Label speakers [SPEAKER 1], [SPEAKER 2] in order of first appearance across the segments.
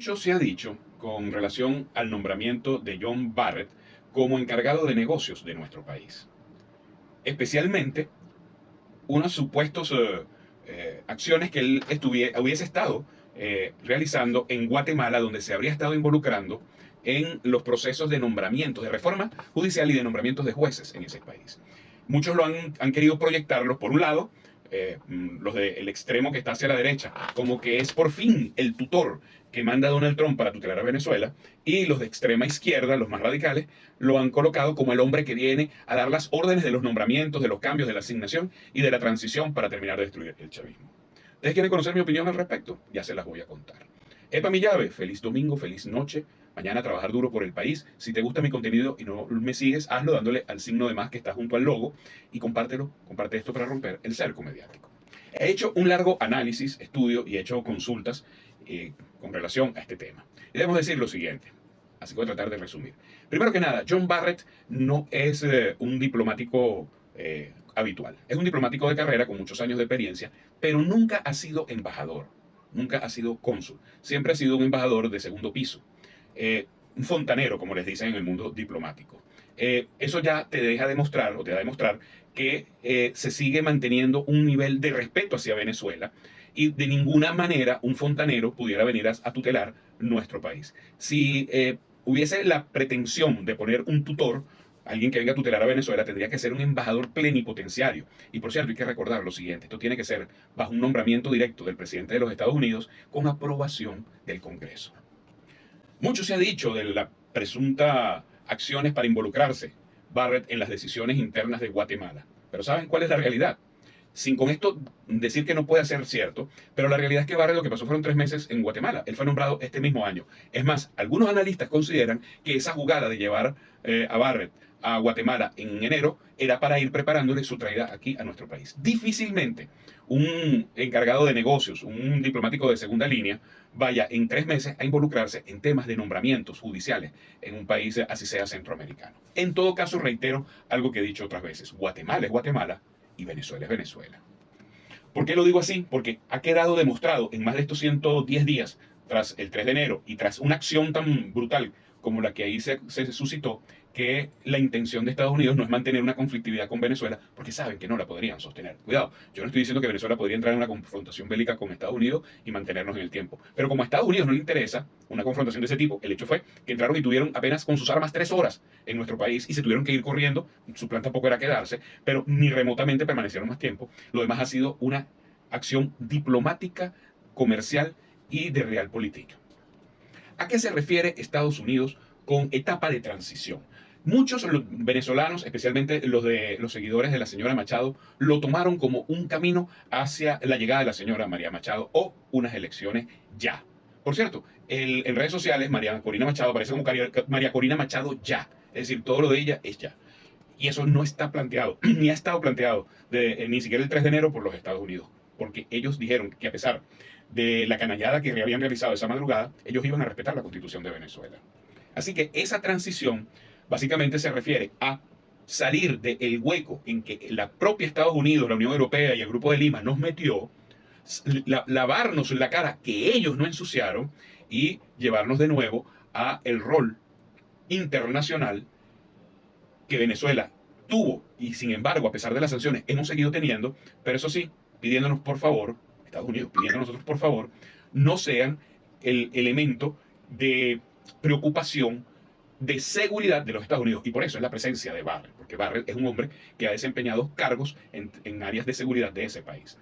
[SPEAKER 1] Mucho se ha dicho con relación al nombramiento de John Barrett como encargado de negocios de nuestro país. Especialmente unos supuestos acciones que él hubiese estado realizando en Guatemala, donde se habría estado involucrando en los procesos de nombramientos, de reforma judicial y de nombramientos de jueces en ese país. Muchos han querido proyectarlo, por un lado, los del extremo que está hacia la derecha, como que es por fin el tutor que manda Donald Trump para tutelar a Venezuela, y los de extrema izquierda, los más radicales, lo han colocado como el hombre que viene a dar las órdenes de los nombramientos, de los cambios, de la asignación y de la transición para terminar de destruir el chavismo. ¿Ustedes quieren conocer mi opinión al respecto? Ya se las voy a contar. Epa mi llave, feliz domingo, feliz noche. Mañana a trabajar duro por el país. Si te gusta mi contenido y no me sigues, hazlo dándole al signo de más que está junto al logo y compártelo, comparte esto para romper el cerco mediático. He hecho un largo análisis, estudio y he hecho consultas con relación a este tema. Y debemos decir lo siguiente, así que voy a tratar de resumir. Primero que nada, John Barrett no es un diplomático habitual. Es un diplomático de carrera con muchos años de experiencia, pero nunca ha sido embajador, nunca ha sido cónsul. Siempre ha sido un embajador de segundo piso. Un fontanero, como les dicen en el mundo diplomático. Eso ya te deja demostrar, o te da a demostrar, que se sigue manteniendo un nivel de respeto hacia Venezuela y de ninguna manera un fontanero pudiera venir a tutelar nuestro país. Si hubiese la pretensión de poner un tutor, alguien que venga a tutelar a Venezuela, tendría que ser un embajador plenipotenciario. Y por cierto, hay que recordar lo siguiente, esto tiene que ser bajo un nombramiento directo del presidente de los Estados Unidos con aprobación del Congreso. Mucho se ha dicho de las presuntas acciones para involucrarse Barrett en las decisiones internas de Guatemala. Pero ¿saben cuál es la realidad? Sin con esto decir que no puede ser cierto, pero la realidad es que Barrett lo que pasó fueron 3 meses en Guatemala. Él fue nombrado este mismo año. Es más, algunos analistas consideran que esa jugada de llevar a Barrett a Guatemala en enero era para ir preparándole su traída aquí a nuestro país. Difícilmente un encargado de negocios, un diplomático de segunda línea, vaya en 3 meses a involucrarse en temas de nombramientos judiciales en un país así sea centroamericano. En todo caso, reitero algo que he dicho otras veces, Guatemala es Guatemala y Venezuela es Venezuela. ¿Por qué lo digo así? Porque ha quedado demostrado en más de estos 110 días, tras el 3 de enero y tras una acción tan brutal como la que ahí se suscitó, que la intención de Estados Unidos no es mantener una conflictividad con Venezuela, porque saben que no la podrían sostener. Cuidado, yo no estoy diciendo que Venezuela podría entrar en una confrontación bélica con Estados Unidos y mantenernos en el tiempo. Pero como a Estados Unidos no le interesa una confrontación de ese tipo, el hecho fue que entraron y tuvieron apenas con sus armas 3 horas en nuestro país y se tuvieron que ir corriendo. Su plan tampoco era quedarse, pero ni remotamente permanecieron más tiempo. Lo demás ha sido una acción diplomática, comercial y de realpolitik. ¿A qué se refiere Estados Unidos con etapa de transición? Muchos venezolanos, especialmente los seguidores de la señora Machado, lo tomaron como un camino hacia la llegada de la señora María Machado o unas elecciones ya. Por cierto, en redes sociales María Corina Machado aparece como María Corina Machado ya. Es decir, todo lo de ella es ya. Y eso no está planteado, ni ha estado planteado ni siquiera el 3 de enero por los Estados Unidos. Porque ellos dijeron que a pesar de la canallada que habían realizado esa madrugada, ellos iban a respetar la Constitución de Venezuela. Así que esa transición básicamente se refiere a salir del hueco en que la propia Estados Unidos, la Unión Europea y el Grupo de Lima nos metió, lavarnos la cara que ellos no ensuciaron y llevarnos de nuevo a el rol internacional que Venezuela tuvo y sin embargo, a pesar de las sanciones, hemos seguido teniendo, pero eso sí, pidiéndonos por favor, Estados Unidos pidiendo a nosotros por favor, no sean el elemento de preocupación de seguridad de los Estados Unidos. Y por eso es la presencia de Barrett, porque Barrett es un hombre que ha desempeñado cargos en áreas de seguridad de ese país.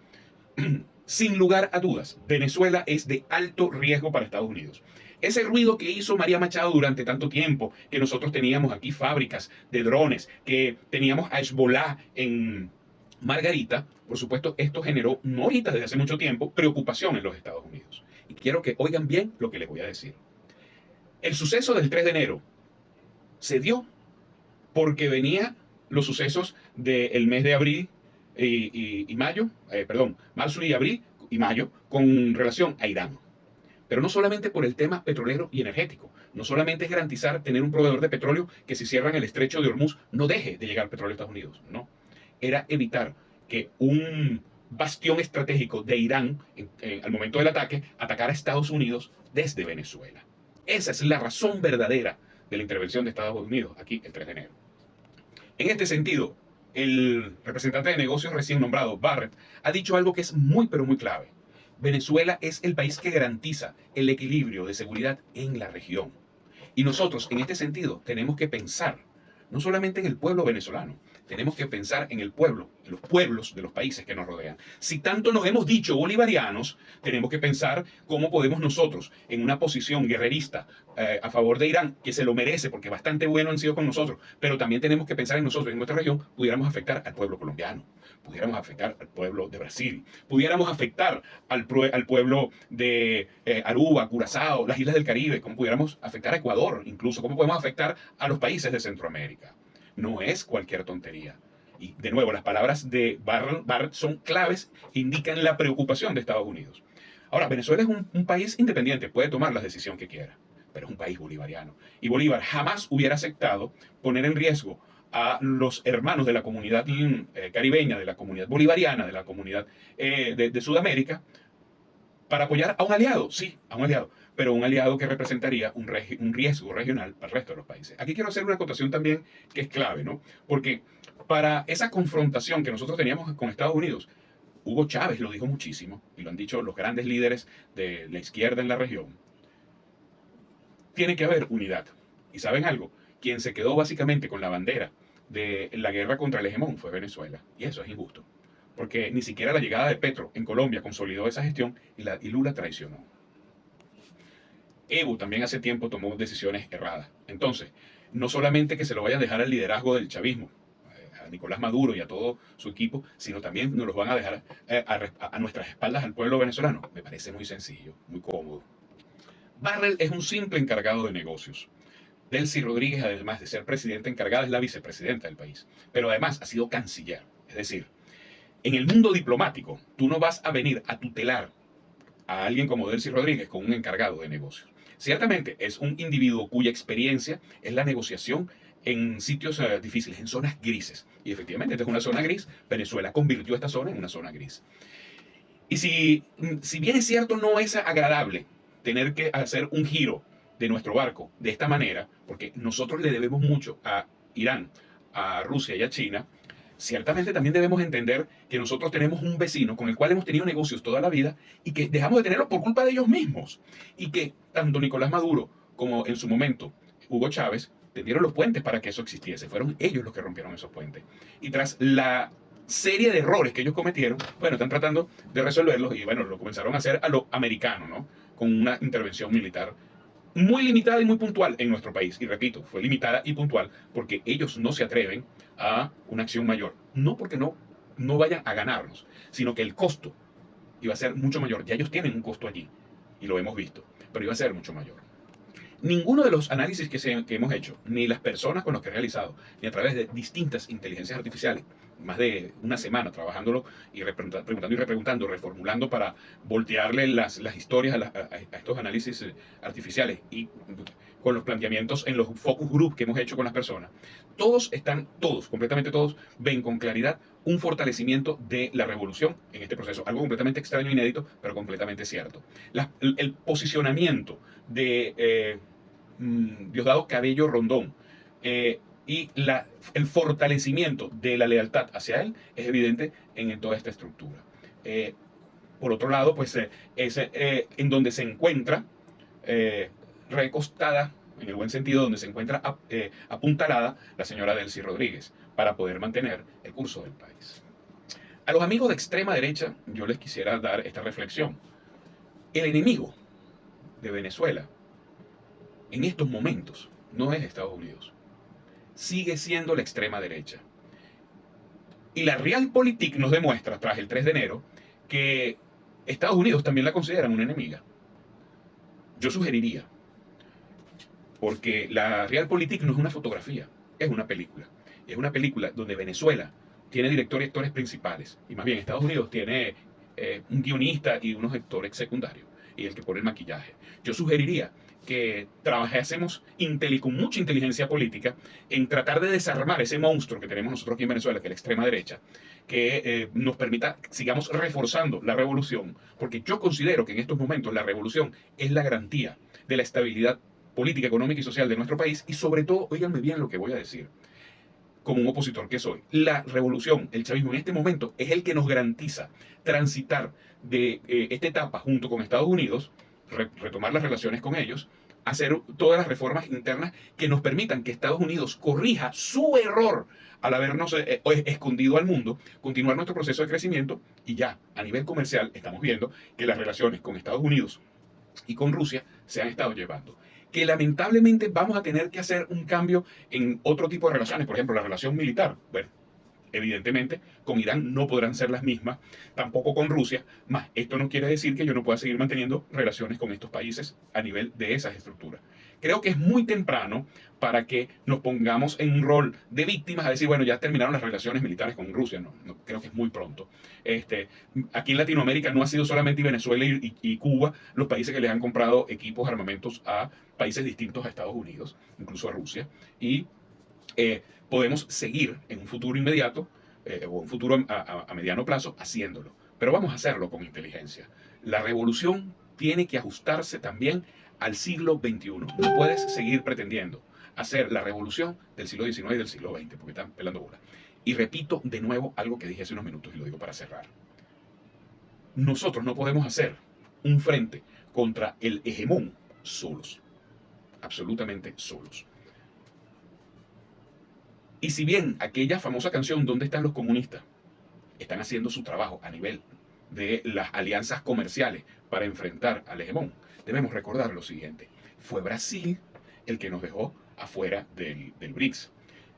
[SPEAKER 1] Sin lugar a dudas, Venezuela es de alto riesgo para Estados Unidos. Ese ruido que hizo María Machado durante tanto tiempo, que nosotros teníamos aquí fábricas de drones, que teníamos a Hezbollah en Margarita, por supuesto, esto generó, no ahorita, desde hace mucho tiempo, preocupación en los Estados Unidos. Y quiero que oigan bien lo que les voy a decir. El suceso del 3 de enero se dio porque venía los sucesos del mes de abril y mayo, marzo y abril y mayo, con relación a Irán. Pero no solamente por el tema petrolero y energético, no solamente es garantizar tener un proveedor de petróleo que si cierran el estrecho de Hormuz no deje de llegar petróleo a Estados Unidos, no. Era evitar que un bastión estratégico de Irán al momento del ataque, atacar a Estados Unidos desde Venezuela. Esa es la razón verdadera de la intervención de Estados Unidos aquí el 3 de enero. En este sentido, el representante de negocios recién nombrado, Barrett, ha dicho algo que es muy pero muy clave. Venezuela es el país que garantiza el equilibrio de seguridad en la región. Y nosotros, en este sentido, tenemos que pensar no solamente en el pueblo venezolano, tenemos que pensar en el pueblo, en los pueblos de los países que nos rodean. Si tanto nos hemos dicho bolivarianos, tenemos que pensar cómo podemos nosotros, en una posición guerrerista a favor de Irán, que se lo merece porque bastante bueno han sido con nosotros, pero también tenemos que pensar en nosotros, en nuestra región, pudiéramos afectar al pueblo colombiano, pudiéramos afectar al pueblo de Brasil, pudiéramos afectar al pueblo de Aruba, Curazao, las islas del Caribe, cómo pudiéramos afectar a Ecuador, incluso cómo podemos afectar a los países de Centroamérica. No es cualquier tontería. Y de nuevo, las palabras de Barrett son claves, indican la preocupación de Estados Unidos. Ahora, Venezuela es un país independiente, puede tomar la decisión que quiera, pero es un país bolivariano. Y Bolívar jamás hubiera aceptado poner en riesgo a los hermanos de la comunidad caribeña, de la comunidad bolivariana, de la comunidad de Sudamérica, para apoyar a un aliado, sí, a un aliado, pero un aliado que representaría un riesgo regional para el resto de los países. Aquí quiero hacer una acotación también que es clave, ¿no? Porque para esa confrontación que nosotros teníamos con Estados Unidos, Hugo Chávez lo dijo muchísimo, y lo han dicho los grandes líderes de la izquierda en la región, tiene que haber unidad. ¿Y saben algo? Quien se quedó básicamente con la bandera de la guerra contra el hegemón fue Venezuela, y eso es injusto. Porque ni siquiera la llegada de Petro en Colombia consolidó esa gestión y Lula traicionó. Evo también hace tiempo tomó decisiones erradas. Entonces, no solamente que se lo vayan a dejar al liderazgo del chavismo, a Nicolás Maduro y a todo su equipo, sino también nos los van a dejar a nuestras espaldas al pueblo venezolano. Me parece muy sencillo, muy cómodo. Barrett es un simple encargado de negocios. Delcy Rodríguez, además de ser presidenta encargada, es la vicepresidenta del país. Pero además ha sido canciller. Es decir, en el mundo diplomático, tú no vas a venir a tutelar a alguien como Delcy Rodríguez con un encargado de negocios. Ciertamente es un individuo cuya experiencia es la negociación en sitios difíciles, en zonas grises. Y efectivamente, esta es una zona gris. Venezuela convirtió esta zona en una zona gris. Y si bien es cierto, no es agradable tener que hacer un giro de nuestro barco de esta manera, porque nosotros le debemos mucho a Irán, a Rusia y a China, ciertamente también debemos entender que nosotros tenemos un vecino con el cual hemos tenido negocios toda la vida y que dejamos de tenerlo por culpa de ellos mismos. Y que tanto Nicolás Maduro como en su momento Hugo Chávez tendieron los puentes para que eso existiese. Fueron ellos los que rompieron esos puentes. Y tras la serie de errores que ellos cometieron, bueno, están tratando de resolverlos y bueno, lo comenzaron a hacer a lo americano, ¿no? Con una intervención militar muy limitada y muy puntual en nuestro país. Y repito, fue limitada y puntual porque ellos no se atreven a una acción mayor. No porque no vayan a ganarnos, sino que el costo iba a ser mucho mayor. Ya ellos tienen un costo allí y lo hemos visto, pero iba a ser mucho mayor. Ninguno de los análisis que hemos hecho, ni las personas con los que he realizado, ni a través de distintas inteligencias artificiales, más de una semana trabajándolo y preguntando y repreguntando, reformulando para voltearle las historias a estos análisis artificiales y con los planteamientos en los focus group que hemos hecho con las personas, completamente todos, ven con claridad un fortalecimiento de la revolución en este proceso. Algo completamente extraño, inédito, pero completamente cierto. El posicionamiento de Diosdado Cabello Rondón y el fortalecimiento de la lealtad hacia él es evidente en toda esta estructura. Por otro lado, pues es en donde se encuentra recostada, en el buen sentido, donde se encuentra apuntalada la señora Delcy Rodríguez para poder mantener el curso del país. A los amigos de extrema derecha yo les quisiera dar esta reflexión. El enemigo de Venezuela en estos momentos no es Estados Unidos, sigue siendo la extrema derecha. Y la Realpolitik nos demuestra, tras el 3 de enero, que Estados Unidos también la consideran una enemiga. Yo sugeriría, porque la Realpolitik no es una fotografía, es una película. Es una película donde Venezuela tiene directores y actores principales, y más bien Estados Unidos tiene un guionista y unos actores secundarios, y el que pone el maquillaje. Yo sugeriría que trabajásemos con mucha inteligencia política en tratar de desarmar ese monstruo que tenemos nosotros aquí en Venezuela, que es la extrema derecha, que nos permita, sigamos reforzando la revolución, porque yo considero que en estos momentos la revolución es la garantía de la estabilidad política, económica y social de nuestro país, y sobre todo, óiganme bien lo que voy a decir, como un opositor que soy, la revolución, el chavismo en este momento es el que nos garantiza transitar de esta etapa junto con Estados Unidos, retomar las relaciones con ellos, hacer todas las reformas internas que nos permitan que Estados Unidos corrija su error al habernos escondido al mundo, continuar nuestro proceso de crecimiento y ya a nivel comercial estamos viendo que las relaciones con Estados Unidos y con Rusia se han estado llevando. Que lamentablemente vamos a tener que hacer un cambio en otro tipo de relaciones, por ejemplo, la relación militar. Bueno, evidentemente con Irán no podrán ser las mismas, tampoco con Rusia, más esto no quiere decir que yo no pueda seguir manteniendo relaciones con estos países a nivel de esas estructuras. Creo que es muy temprano para que nos pongamos en un rol de víctimas a decir, bueno, ya terminaron las relaciones militares con Rusia. No, no creo que es muy pronto. Aquí en Latinoamérica no ha sido solamente Venezuela y Cuba los países que les han comprado equipos, armamentos a países distintos a Estados Unidos, incluso a Rusia, y podemos seguir en un futuro inmediato o un futuro a mediano plazo haciéndolo. Pero vamos a hacerlo con inteligencia. La revolución tiene que ajustarse también al siglo XXI. No puedes seguir pretendiendo hacer la revolución del siglo XIX y del siglo XX, porque están pelando bola. Y repito de nuevo algo que dije hace unos minutos y lo digo para cerrar. Nosotros no podemos hacer un frente contra el hegemón solos, absolutamente solos. Y si bien aquella famosa canción ¿Dónde están los comunistas? Están haciendo su trabajo a nivel de las alianzas comerciales para enfrentar al hegemón, debemos recordar lo siguiente. Fue Brasil el que nos dejó afuera del BRICS.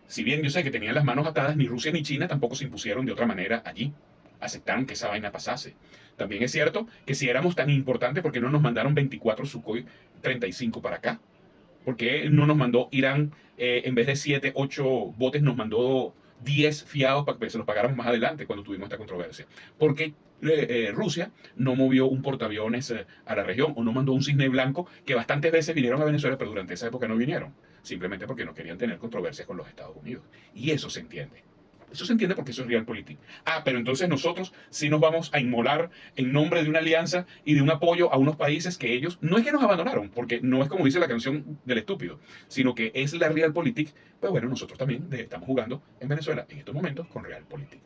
[SPEAKER 1] Si bien yo sé que tenían las manos atadas, ni Rusia ni China tampoco se impusieron de otra manera allí. Aceptaron que esa vaina pasase. También es cierto que si éramos tan importantes, ¿por qué no nos mandaron 24 Sukhoi 35 para acá? ¿Por qué no nos mandó Irán, en vez de 7, 8 botes, nos mandó 10 fiados para que se los pagáramos más adelante cuando tuvimos esta controversia? ¿Por qué Rusia no movió un portaaviones a la región o no mandó un cisne blanco que bastantes veces vinieron a Venezuela, pero durante esa época no vinieron? Simplemente porque no querían tener controversias con los Estados Unidos. Y eso se entiende. Eso se entiende porque eso es realpolitik. Ah, pero entonces nosotros sí nos vamos a inmolar en nombre de una alianza y de un apoyo a unos países que ellos, no es que nos abandonaron, porque no es como dice la canción del estúpido, sino que es la realpolitik. Pues bueno, nosotros también estamos jugando en Venezuela en estos momentos con realpolitik.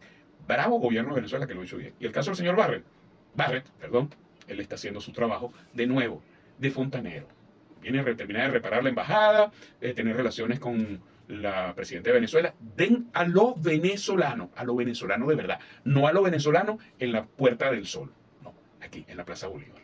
[SPEAKER 1] Bravo gobierno de Venezuela que lo hizo bien. Y el caso del señor Barrett, él está haciendo su trabajo de nuevo, de fontanero. Viene a terminar de reparar la embajada, tener relaciones con la presidenta de Venezuela. Den a lo venezolano de verdad, no a lo venezolano en la Puerta del Sol, no, aquí en la Plaza Bolívar.